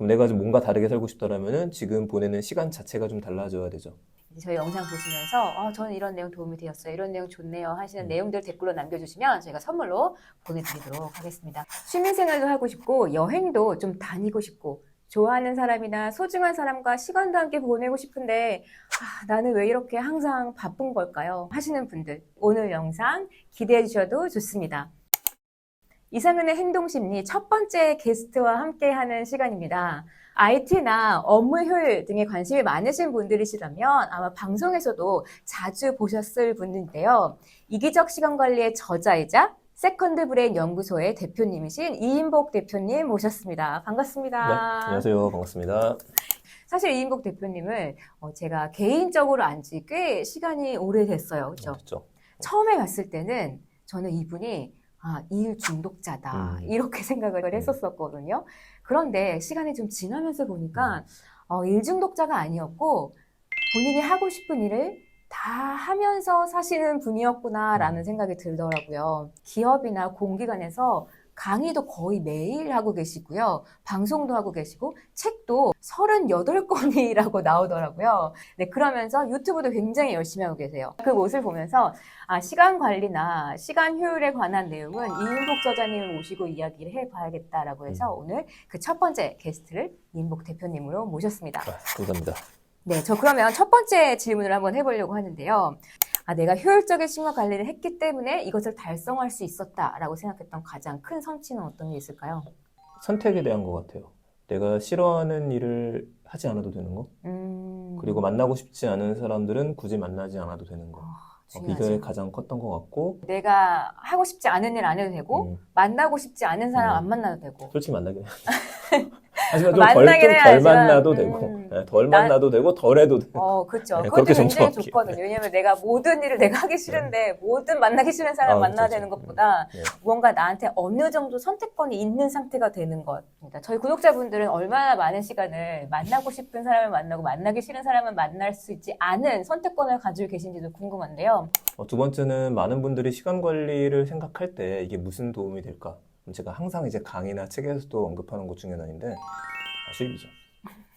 그럼 내가 좀 뭔가 다르게 살고 싶다라면은 지금 보내는 시간 자체가 좀 달라져야 되죠. 저희 영상 보시면서 저는 이런 내용 도움이 되었어요. 이런 내용 좋네요 하시는 내용들 댓글로 남겨주시면 저희가 선물로 보내드리도록 하겠습니다. 취미생활도 하고 싶고 여행도 좀 다니고 싶고 좋아하는 사람이나 소중한 사람과 시간도 함께 보내고 싶은데 나는 왜 이렇게 항상 바쁜 걸까요? 하시는 분들 오늘 영상 기대해 주셔도 좋습니다. 이상은의 행동심리 첫 번째 게스트와 함께하는 시간입니다. IT나 업무 효율 등에 관심이 많으신 분들이시다면 아마 방송에서도 자주 보셨을 분인데요. 이기적 시간관리의 저자이자 세컨드 브레인 연구소의 대표님이신 이인복 대표님 모셨습니다. 반갑습니다. 네, 안녕하세요. 반갑습니다. 사실 이인복 대표님을 제가 개인적으로 안 지 꽤 시간이 오래됐어요. 그렇죠? 됐죠. 처음에 봤을 때는 저는 이분이 일 중독자다 이렇게 생각을 했었거든요. 그런데 시간이 좀 지나면서 보니까 일 중독자가 아니었고 본인이 하고 싶은 일을 다 하면서 사시는 분이었구나라는 생각이 들더라고요. 기업이나 공기관에서 강의도 거의 매일 하고 계시고요. 방송도 하고 계시고 책도 38권이라고 나오더라고요. 네, 그러면서 유튜브도 굉장히 열심히 하고 계세요. 그 모습을 보면서 시간 관리나 시간 효율에 관한 내용은 이인복 저자님을 모시고 이야기를 해봐야겠다라고 해서 오늘 그 첫 번째 게스트를 이인복 대표님으로 모셨습니다. 감사합니다. 네, 저 그러면 첫 번째 질문을 한번 해보려고 하는데요. 내가 효율적인 시간 관리를 했기 때문에 이것을 달성할 수 있었다라고 생각했던 가장 큰 성취는 어떤 게 있을까요? 선택에 대한 것 같아요. 내가 싫어하는 일을 하지 않아도 되는 거. 그리고 만나고 싶지 않은 사람들은 굳이 만나지 않아도 되는 거. 이게 가장 컸던 것 같고. 내가 하고 싶지 않은 일 안 해도 되고 만나고 싶지 않은 사람 안 만나도 되고. 솔직히 만나긴 해야지. 하지만 덜 만나도 되고, 덜 만나도 되고, 덜 해도 되고. 그렇죠. 네, 그것도 굉장히 정정하게. 좋거든요. 왜냐면 내가 모든 일을 내가 하기 싫은데 모든 만나기 싫은 사람 만나야 되는 것보다 무언가 나한테 어느 정도 선택권이 있는 상태가 되는 것입니다. 저희 구독자분들은 얼마나 많은 시간을 만나고 싶은 사람을 만나고 만나기 싫은 사람을 만날 수 있지 않은 선택권을 가지고 계신지도 궁금한데요. 두 번째는 많은 분들이 시간 관리를 생각할 때 이게 무슨 도움이 될까? 제가 항상 이제 강의나 책에서도 언급하는 것 중에 하나인데 수입이죠.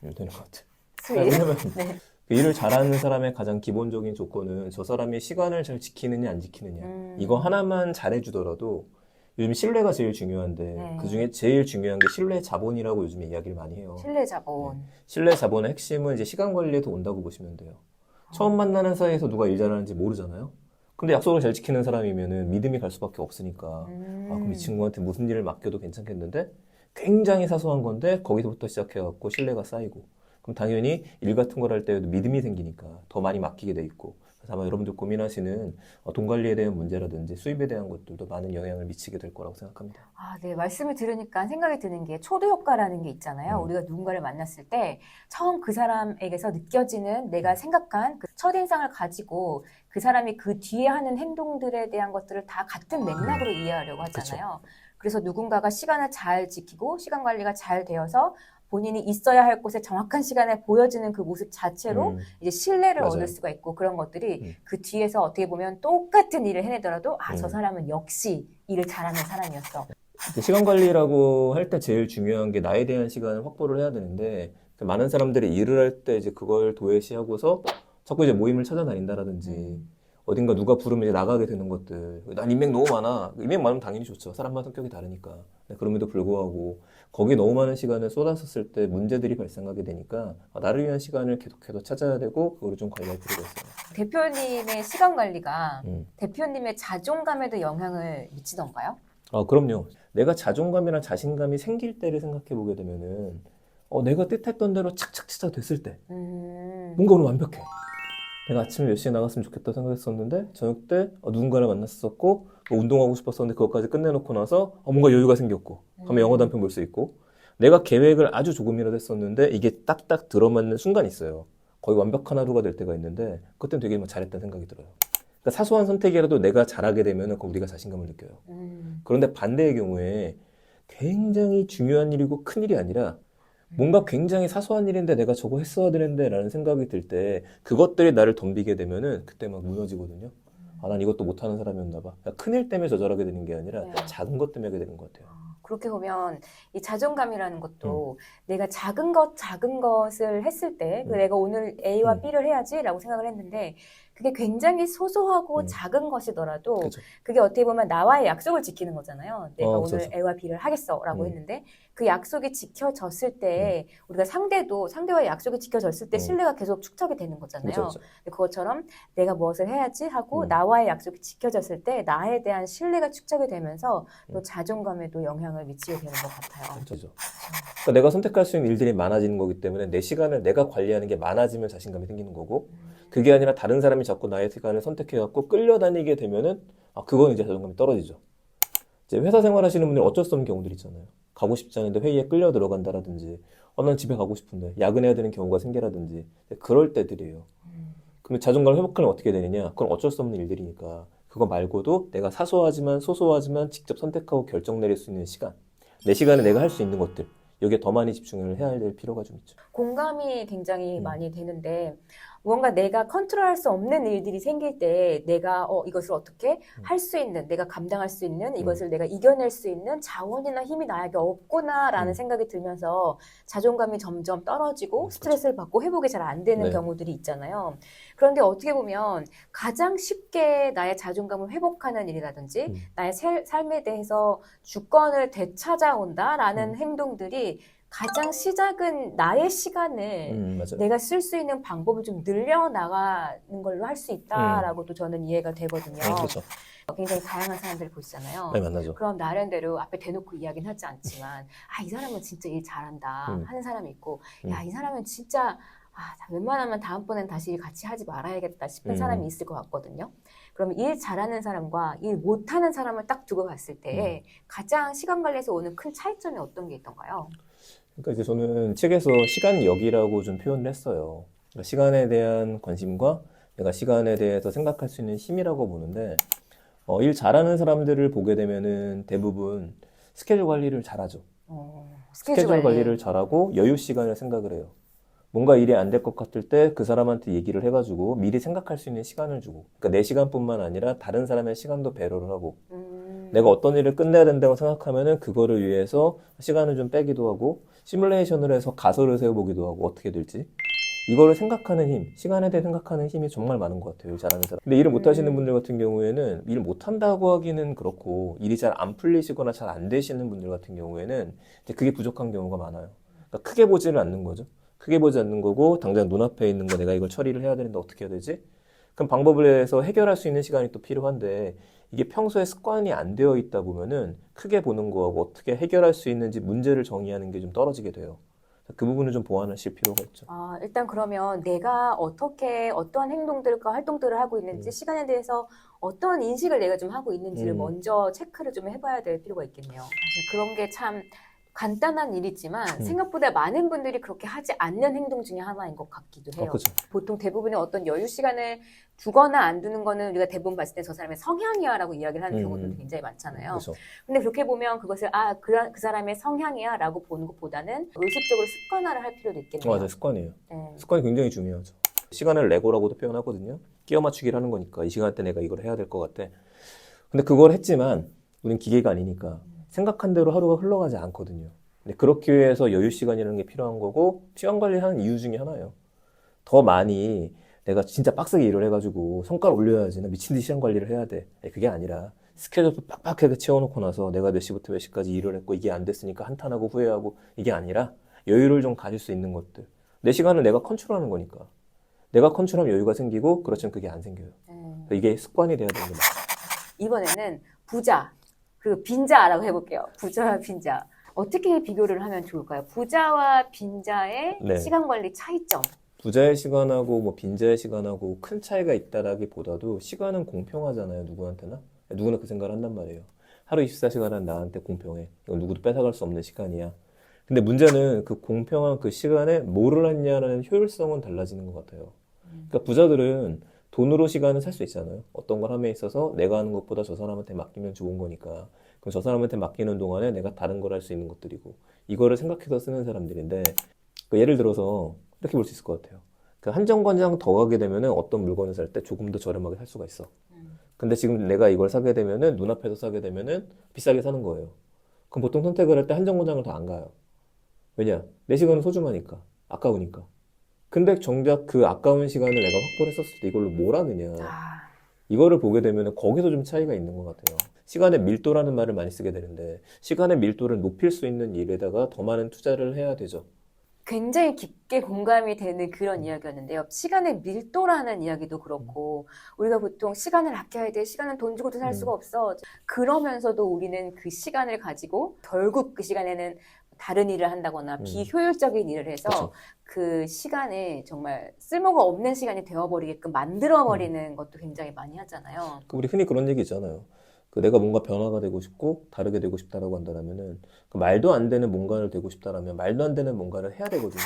일 되는 것 같아요. 수입? 왜냐면 네. 일을 잘하는 사람의 가장 기본적인 조건은 저 사람이 시간을 잘 지키느냐 안 지키느냐 이거 하나만 잘해주더라도 요즘 신뢰가 제일 중요한데 그중에 제일 중요한 게 신뢰 자본이라고 요즘에 이야기를 많이 해요. 신뢰 자본. 신뢰 자본의 핵심은 이제 시간 관리에도 온다고 보시면 돼요. 처음 만나는 사이에서 누가 일 잘하는지 모르잖아요. 근데 약속을 잘 지키는 사람이면은 믿음이 갈 수밖에 없으니까 그럼 이 친구한테 무슨 일을 맡겨도 괜찮겠는데 굉장히 사소한 건데 거기서부터 시작해갖고 신뢰가 쌓이고 그럼 당연히 일 같은 걸 할 때도 믿음이 생기니까 더 많이 맡기게 돼 있고 그래서 아마 여러분들 고민하시는 돈 관리에 대한 문제라든지 수입에 대한 것들도 많은 영향을 미치게 될 거라고 생각합니다. 네. 말씀을 들으니까 생각이 드는 게 초도 효과라는 게 있잖아요. 우리가 누군가를 만났을 때 처음 그 사람에게서 느껴지는 내가 생각한 그 첫인상을 가지고 그 사람이 그 뒤에 하는 행동들에 대한 것들을 다 같은 맥락으로 이해하려고 하잖아요. 그래서 누군가가 시간을 잘 지키고 시간 관리가 잘 되어서 본인이 있어야 할 곳에 정확한 시간에 보여지는 그 모습 자체로 이제 신뢰를 얻을 수가 있고 그런 것들이 그 뒤에서 어떻게 보면 똑같은 일을 해내더라도 저 사람은 역시 일을 잘하는 사람이었어. 시간 관리라고 할 때 제일 중요한 게 나에 대한 시간을 확보를 해야 되는데 많은 사람들이 일을 할 때 이제 그걸 도외시하고서 자꾸 이제 모임을 찾아다닌다라든지 어딘가 누가 부르면 이제 나가게 되는 것들. 난 인맥 너무 많아. 인맥 많으면 당연히 좋죠. 사람마다 성격이 다르니까. 그럼에도 불구하고 거기에 너무 많은 시간을 쏟았었을 때 문제들이 발생하게 되니까 나를 위한 시간을 계속해서 찾아야 되고 그거를 좀 관리할 필요가 있어요. 대표님의 시간 관리가 대표님의 자존감에도 영향을 미치던가요? 그럼요. 내가 자존감이나 자신감이 생길 때를 생각해 보게 되면은 내가 뜻했던 대로 착착착착 됐을 때 뭔가 오늘 완벽해. 내가 아침에 몇 시에 나갔으면 좋겠다 생각했었는데 저녁 때 누군가를 만났었고 운동하고 싶었었는데 그것까지 끝내놓고 나서 뭔가 여유가 생겼고 가면 영화도 한 편 볼 수 있고 내가 계획을 아주 조금이라도 했었는데 이게 딱딱 들어맞는 순간이 있어요. 거의 완벽한 하루가 될 때가 있는데 그때는 되게 잘했다는 생각이 들어요. 그러니까 사소한 선택이라도 내가 잘하게 되면 우리가 자신감을 느껴요. 그런데 반대의 경우에 굉장히 중요한 일이고 큰 일이 아니라 뭔가 굉장히 사소한 일인데 내가 저거 했어야 되는데 라는 생각이 들 때 그것들이 나를 덤비게 되면은 그때 막 무너지거든요. 난 이것도 못하는 사람이었나 봐. 큰일 때문에 저절하게 되는 게 아니라 작은 것 때문에 하게 되는 것 같아요. 그렇게 보면 이 자존감이라는 것도 내가 작은 것을 했을 때 내가 오늘 A와 B를 해야지라고 생각을 했는데 그게 굉장히 소소하고 작은 것이더라도 그쵸. 그게 어떻게 보면 나와의 약속을 지키는 거잖아요. 내가 그쵸, 오늘 그쵸. A와 B를 하겠어라고 했는데 그 약속이 지켜졌을 때 우리가 상대와의 약속이 지켜졌을 때 신뢰가 계속 축적이 되는 거잖아요. 그쵸, 그쵸. 근데 그것처럼 내가 무엇을 해야지 하고 나와의 약속이 지켜졌을 때 나에 대한 신뢰가 축적이 되면서 또 자존감에도 영향을 미치게 되는 것 같아요. 그렇죠. 그러니까 내가 선택할 수 있는 일들이 많아지는 거기 때문에 내 시간을 내가 관리하는 게 많아지면 자신감이 생기는 거고 그게 아니라 다른 사람이 자꾸 나의 시간을 선택해갖고 끌려다니게 되면은 그건 이제 자존감이 떨어지죠. 이제 회사 생활하시는 분들 어쩔 수 없는 경우들이 있잖아요. 가고 싶지 않은데 회의에 끌려 들어간다라든지 난 집에 가고 싶은데 야근해야 되는 경우가 생겨라든지 그럴 때들이에요. 그럼 자존감을 회복하려면 어떻게 되느냐? 그건 어쩔 수 없는 일들이니까 그거 말고도 내가 사소하지만 소소하지만 직접 선택하고 결정 내릴 수 있는 시간 내 시간에 내가 할 수 있는 것들 여기에 더 많이 집중을 해야 될 필요가 좀 있죠. 공감이 굉장히 많이 되는데 뭔가 내가 컨트롤할 수 없는 일들이 생길 때 내가 이것을 어떻게 할 수 있는 내가 감당할 수 있는 이것을 내가 이겨낼 수 있는 자원이나 힘이 나에게 없구나라는 생각이 들면서 자존감이 점점 떨어지고 스트레스를 받고 회복이 잘 안 되는 네. 경우들이 있잖아요. 그런데 어떻게 보면 가장 쉽게 나의 자존감을 회복하는 일이라든지 나의 삶에 대해서 주권을 되찾아온다라는 행동들이 가장 시작은 나의 시간을 맞아요. 내가 쓸 수 있는 방법을 좀 늘려나가는 걸로 할 수 있다라고도 저는 이해가 되거든요. 그렇죠. 굉장히 다양한 사람들을 보시잖아요. 많이 만나죠. 그럼 나름대로 앞에 대놓고 이야기는 하지 않지만 이 사람은 진짜 일 잘한다 하는 사람이 있고 이 사람은 진짜 웬만하면 다음번엔 다시 같이 하지 말아야겠다 싶은 사람이 있을 것 같거든요. 그럼 일 잘하는 사람과 일 못하는 사람을 딱 두고 봤을 때 가장 시간 관리에서 오는 큰 차이점이 어떤 게 있던가요? 그러니까 이제 저는 책에서 시간력이라고 좀 표현을 했어요. 그러니까 시간에 대한 관심과 내가 시간에 대해서 생각할 수 있는 힘이라고 보는데 일 잘하는 사람들을 보게 되면은 대부분 스케줄 관리를 잘하죠. 스케줄 관리를 잘하고 여유 시간을 생각을 해요. 뭔가 일이 안 될 것 같을 때 그 사람한테 얘기를 해가지고 미리 생각할 수 있는 시간을 주고 그러니까 내 시간뿐만 아니라 다른 사람의 시간도 배려를 하고 내가 어떤 일을 끝내야 된다고 생각하면은 그거를 위해서 시간을 좀 빼기도 하고 시뮬레이션을 해서 가설을 세워보기도 하고 어떻게 될지 이거를 생각하는 힘, 시간에 대해 생각하는 힘이 정말 많은 것 같아요. 일 잘하는 사람. 근데 일을 못하시는 분들 같은 경우에는 일 못한다고 하기는 그렇고 일이 잘 안 풀리시거나 잘 안 되시는 분들 같은 경우에는 이제 그게 부족한 경우가 많아요. 그러니까 크게 보지를 않는 거죠. 크게 보지 않는 거고 당장 눈앞에 있는 거 내가 이걸 처리를 해야 되는데 어떻게 해야 되지? 그럼 방법을 해서 해결할 수 있는 시간이 또 필요한데 이게 평소에 습관이 안 되어 있다 보면은 크게 보는 거하고 어떻게 해결할 수 있는지 문제를 정의하는 게 좀 떨어지게 돼요. 그 부분을 좀 보완하실 필요가 있죠. 일단 그러면 내가 어떻게 어떠한 행동들과 활동들을 하고 있는지 시간에 대해서 어떤 인식을 내가 좀 하고 있는지를 먼저 체크를 좀 해봐야 될 필요가 있겠네요. 사실 그런 게 참 간단한 일이지만 생각보다 많은 분들이 그렇게 하지 않는 행동 중에 하나인 것 같기도 해요. 그렇죠. 보통 대부분의 어떤 여유 시간을 두거나 안 두는 거는 우리가 대부분 봤을 때 저 사람의 성향이야 라고 이야기를 하는 경우도 굉장히 많잖아요. 그렇죠. 근데 그렇게 보면 그것을 그 사람의 성향이야 라고 보는 것보다는 의식적으로 습관화를 할 필요도 있겠네요. 맞아요. 습관이에요. 네. 습관이 굉장히 중요하죠. 시간을 레고라고도 표현하거든요. 끼워 맞추기를 하는 거니까 이 시간대 내가 이걸 해야 될 것 같아. 근데 그걸 했지만 우린 기계가 아니니까 생각한 대로 하루가 흘러가지 않거든요. 근데 그렇기 위해서 여유 시간이라는 게 필요한 거고 시간 관리하는 이유 중에 하나예요. 더 많이 내가 진짜 빡세게 일을 해가지고 성과를 올려야지 나 미친 듯이 시간 관리를 해야 돼. 그게 아니라 스케줄도 빡빡하게 채워놓고 나서 내가 몇 시부터 몇 시까지 일을 했고 이게 안 됐으니까 한탄하고 후회하고 이게 아니라 여유를 좀 가질 수 있는 것들. 내 시간을 내가 컨트롤하는 거니까. 내가 컨트롤하면 여유가 생기고 그렇지만 그게 안 생겨요. 이게 습관이 돼야 되는 거죠. 이번에는 부자 그리고 빈자라고 해볼게요. 부자와 빈자. 어떻게 비교를 하면 좋을까요? 부자와 빈자의 네. 시간 관리 차이점. 부자의 시간하고 뭐 빈자의 시간하고 큰 차이가 있다라기보다도 시간은 공평하잖아요. 누구한테나. 누구나 그 생각을 한단 말이에요. 하루 24시간은 나한테 공평해. 이건 누구도 뺏어갈 수 없는 시간이야. 근데 문제는 그 공평한 그 시간에 뭐를 했냐라는 효율성은 달라지는 것 같아요. 그러니까 부자들은 돈으로 시간을 살 수 있잖아요. 어떤 걸 함에 있어서 내가 하는 것보다 저 사람한테 맡기면 좋은 거니까. 그럼 저 사람한테 맡기는 동안에 내가 다른 걸 할 수 있는 것들이고 이거를 생각해서 쓰는 사람들인데 예를 들어서 이렇게 볼 수 있을 것 같아요. 한 정거장 더 가게 되면은 어떤 물건을 살 때 조금 더 저렴하게 살 수가 있어. 근데 지금 내가 이걸 사게 되면은 눈앞에서 사게 되면은 비싸게 사는 거예요. 그럼 보통 선택을 할 때 한 정거장을 더 안 가요. 왜냐? 내 시간은 소중하니까. 아까우니까. 근데 정작 그 아까운 시간을 내가 확보를 했었을 때 이걸로 뭘 하느냐. 아, 이거를 보게 되면 거기서 좀 차이가 있는 것 같아요. 시간의 밀도라는 말을 많이 쓰게 되는데 시간의 밀도를 높일 수 있는 일에다가 더 많은 투자를 해야 되죠. 굉장히 깊게 공감이 되는 그런 이야기였는데요. 시간의 밀도라는 이야기도 그렇고, 우리가 보통 시간을 아껴야 돼. 시간은 돈 주고도 살 수가 없어. 그러면서도 우리는 그 시간을 가지고 결국 그 시간에는 다른 일을 한다거나 비효율적인 일을 해서 그쵸. 그 시간을 정말 쓸모가 없는 시간이 되어버리게끔 만들어버리는 것도 굉장히 많이 하잖아요. 우리 흔히 그런 얘기 있잖아요. 그 내가 뭔가 변화가 되고 싶고 다르게 되고 싶다라고 한다면은 그 말도 안 되는 뭔가를 되고 싶다라면 말도 안 되는 뭔가를 해야 되거든요.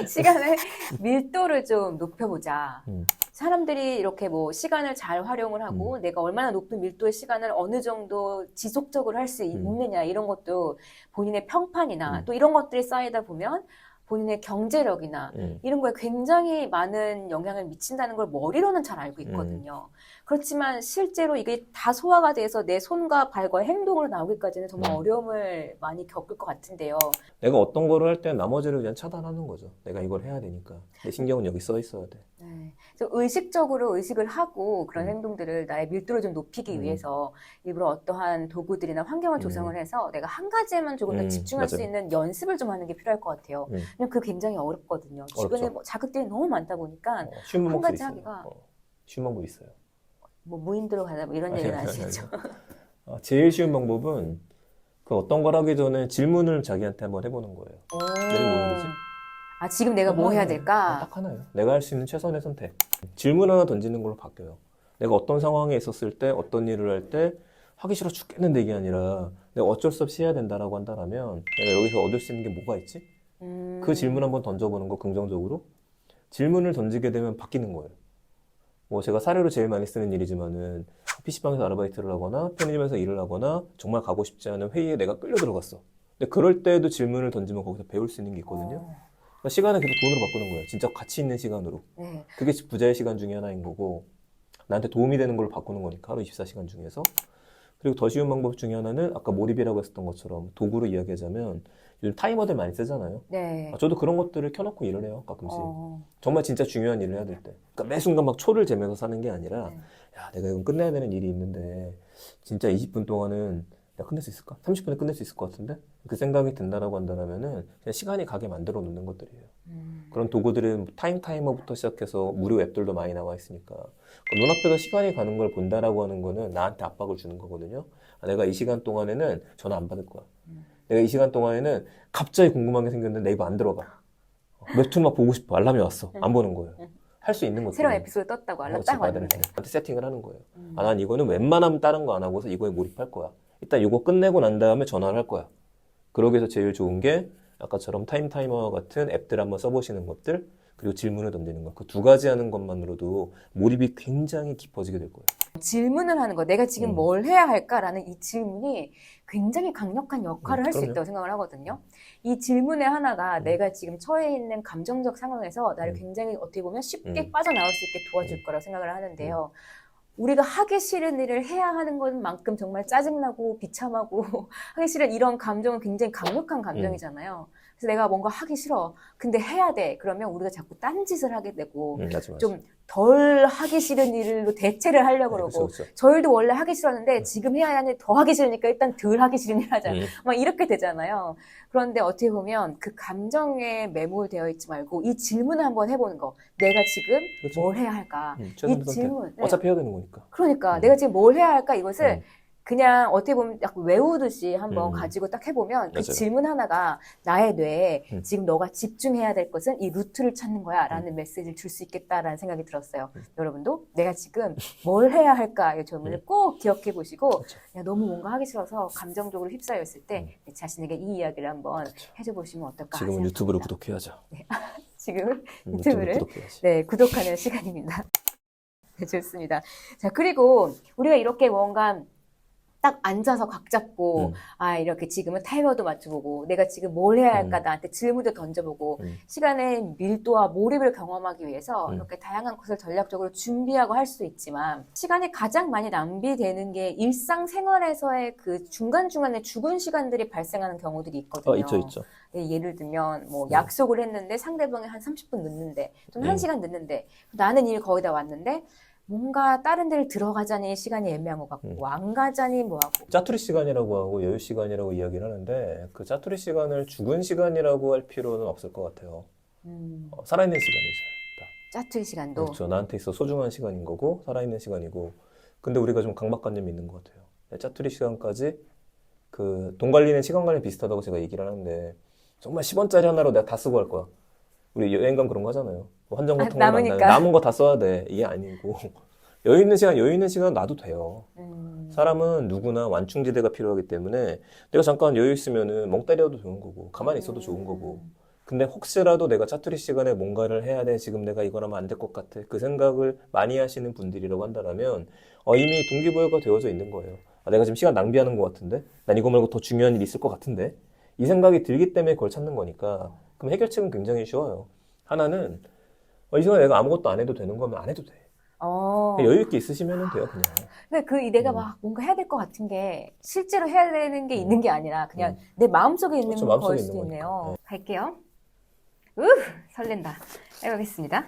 시간의 밀도를 좀 높여보자. 음. 사람들이 이렇게 뭐 시간을 잘 활용을 하고 내가 얼마나 높은 밀도의 시간을 어느 정도 지속적으로 할 수 있느냐 이런 것도 본인의 평판이나 또 이런 것들이 쌓이다 보면 본인의 경제력이나 이런 거에 굉장히 많은 영향을 미친다는 걸 머리로는 잘 알고 있거든요. 그렇지만 실제로 이게 다 소화가 돼서 내 손과 발과 행동으로 나오기까지는 정말 어려움을 많이 겪을 것 같은데요. 내가 어떤 거를 할 때 나머지를 그냥 차단하는 거죠. 내가 이걸 해야 되니까. 내 신경은 여기 써 있어야 돼. 네. 그래서 의식적으로 의식을 하고 그런 행동들을 나의 밀도를 좀 높이기 위해서 일부러 어떠한 도구들이나 환경을 조성을 해서 내가 한 가지에만 조금 더 집중할 수 맞아요. 있는 연습을 좀 하는 게 필요할 것 같아요. 왜냐면 그게 굉장히 어렵거든요. 주변에 어렵죠. 뭐 자극들이 너무 많다 보니까 쉬운 한 방법도 가지 있어요. 하기가 쉬운 방법이 있어요. 뭐 무인도로 가자 뭐 이런 얘기는 아시겠죠? 제일 쉬운 방법은 그 어떤 걸 하기 전에 질문을 자기한테 한번 해보는 거예요. 내가 뭐 해야 되지? 아, 지금 내가 뭐 해야 될까? 딱 하나요. 내가 할 수 있는 최선의 선택. 질문 하나 던지는 걸로 바뀌어요. 내가 어떤 상황에 있었을 때, 어떤 일을 할 때, 하기 싫어 죽겠는데 이게 아니라, 내가 어쩔 수 없이 해야 된다라고 한다면, 내가 여기서 얻을 수 있는 게 뭐가 있지? 그 질문 한번 던져보는 거, 긍정적으로. 질문을 던지게 되면 바뀌는 거예요. 뭐 제가 사례로 제일 많이 쓰는 일이지만은, PC방에서 아르바이트를 하거나, 편의점에서 일을 하거나, 정말 가고 싶지 않은 회의에 내가 끌려 들어갔어. 근데 그럴 때도 질문을 던지면 거기서 배울 수 있는 게 있거든요. 그러니까 시간을 계속 돈으로 바꾸는 거예요. 진짜 가치 있는 시간으로. 네. 그게 부자의 시간 중에 하나인 거고, 나한테 도움이 되는 걸로 바꾸는 거니까, 하루 24시간 중에서. 그리고 더 쉬운 방법 중에 하나는, 아까 몰입이라고 했었던 것처럼, 도구로 이야기하자면, 요즘 타이머들 많이 쓰잖아요. 네. 저도 그런 것들을 켜놓고 일을 해요, 가끔씩. 정말 진짜 중요한 일을 해야 될 때. 그러니까 매 순간 막 초를 재면서 사는 게 아니라, 야, 내가 이건 끝내야 되는 일이 있는데, 진짜 20분 동안은 내가 끝낼 수 있을까? 30분에 끝낼 수 있을 것 같은데? 그 생각이 든다라고 한다면은 그냥 시간이 가게 만들어 놓는 것들이에요. 그런 도구들은 타이머부터 시작해서 무료 앱들도 많이 나와 있으니까 눈앞에서 시간이 가는 걸 본다라고 하는 거는 나한테 압박을 주는 거거든요. 내가 이 시간 동안에는 전화 안 받을 거야. 내가 이 시간 동안에는 갑자기 궁금한 게 생겼는데 네이버 안 들어가. 웹툰 막 보고 싶어. 알람이 왔어. 안 보는 거예요. 할 수 있는 것들. 새로운 에피소드 떴다고 알람 딱 왔는데. 나한테 세팅을 하는 거예요. 난 이거는 웬만하면 다른 거 안 하고서 이거에 몰입할 거야. 일단 이거 끝내고 난 다음에 전화를 할 거야. 그러기 위해서 제일 좋은 게 아까처럼 타이머와 같은 앱들 한번 써보시는 것들, 그리고 질문을 던지는 것. 그 두 가지 하는 것만으로도 몰입이 굉장히 깊어지게 될 거예요. 질문을 하는 거, 내가 지금 뭘 해야 할까라는 이 질문이 굉장히 강력한 역할을 할 수 그럼요. 있다고 생각을 하거든요. 이 질문의 하나가 내가 지금 처해 있는 감정적 상황에서 나를 굉장히 어떻게 보면 쉽게 빠져나올 수 있게 도와줄 거라고 생각을 하는데요. 우리가 하기 싫은 일을 해야 하는 것만큼 정말 짜증나고 비참하고 하기 싫은 이런 감정은 굉장히 강력한 감정이잖아요. 그래서 내가 뭔가 하기 싫어. 근데 해야 돼. 그러면 우리가 자꾸 딴짓을 하게 되고 맞아. 좀 덜 하기 싫은 일로 대체를 하려고 그러고 그렇죠. 저 일도 원래 하기 싫었는데 지금 해야 하는데 더 하기 싫으니까 일단 덜 하기 싫은 일 하자. 막 이렇게 되잖아요. 그런데 어떻게 보면 그 감정에 매몰되어 있지 말고 이 질문을 한번 해보는 거. 내가 지금 그렇죠. 뭘 해야 할까? 최선의 이 선택. 질문. 네. 어차피 해야 되는 거니까. 그러니까 내가 지금 뭘 해야 할까 이것을 그냥 어떻게 보면 약간 외우듯이 한번 가지고 딱 해보면 그 맞아요. 질문 하나가 나의 뇌에 지금 너가 집중해야 될 것은 이 루트를 찾는 거야 라는 메시지를 줄 수 있겠다라는 생각이 들었어요. 여러분도 내가 지금 뭘 해야 할까 이 질문을 꼭 기억해 보시고 그렇죠. 야, 너무 뭔가 하기 싫어서 감정적으로 휩싸여 있을 때 자신에게 이 이야기를 한번 해줘 보시면 어떨까 지금은 생각합니다. 유튜브를 구독해야죠. 지금 유튜브를 유튜브를 구독해야지. 구독하는 시간입니다. 네, 좋습니다. 자, 그리고 우리가 이렇게 뭔가 딱 앉아서 각 잡고 아 이렇게 지금은 타이머도 맞춰보고 내가 지금 뭘 해야 할까 나한테 질문도 던져보고 시간의 밀도와 몰입을 경험하기 위해서 이렇게 다양한 것을 전략적으로 준비하고 할 수 있지만 시간이 가장 많이 낭비되는 게 일상생활에서의 그 중간중간에 죽은 시간들이 발생하는 경우들이 있거든요. 있죠. 예, 예를 들면 뭐 약속을 했는데 상대방이 한 30분 늦는데 좀 1시간 늦는데 나는 일 거의 다 왔는데 뭔가 다른 데를 들어가자니 시간이 애매한 것 같고 안 가자니 뭐하고 짜투리 시간이라고 하고 여유 시간이라고 이야기를 하는데 그 짜투리 시간을 죽은 시간이라고 할 필요는 없을 것 같아요. 살아있는 시간이죠. 짜투리 시간도 그렇죠. 나한테 있어 소중한 시간인 거고 살아있는 시간이고 근데 우리가 좀 강박관념이 있는 것 같아요. 짜투리 시간까지 그 돈 관리는 시간 관리 비슷하다고 제가 얘기를 하는데 정말 10원짜리 하나로 내가 다 쓰고 갈 거야. 우리 여행 가면 그런 거 하잖아요. 환전 같은 거 남으니까. 남은 거 다 써야 돼. 이게 아니고 여유 있는 시간 놔도 돼요. 사람은 누구나 완충지대가 필요하기 때문에 내가 잠깐 여유 있으면은 멍 때려도 좋은 거고 가만히 있어도 좋은 거고 근데 혹시라도 내가 짜투리 시간에 뭔가를 해야 돼 지금 내가 이걸 하면 안 될 것 같아 그 생각을 많이 하시는 분들이라고 한다면 이미 동기부여가 되어져 있는 거예요. 내가 지금 시간 낭비하는 것 같은데 난 이거 말고 더 중요한 일이 있을 것 같은데 이 생각이 들기 때문에 그걸 찾는 거니까 그럼 해결책은 굉장히 쉬워요. 하나는 이 시간에 내가 아무것도 안 해도 되는 거면 안 해도 돼. 여유 있게 있으시면 돼요, 그냥. 근데 내가 막 뭔가 해야 될 것 같은 게 실제로 해야 되는 게 있는 게 아니라 그냥 내 마음속에 있는 그렇죠, 거일 마음속에 수도 있는 있네요. 거니까. 갈게요. 설렌다. 해보겠습니다.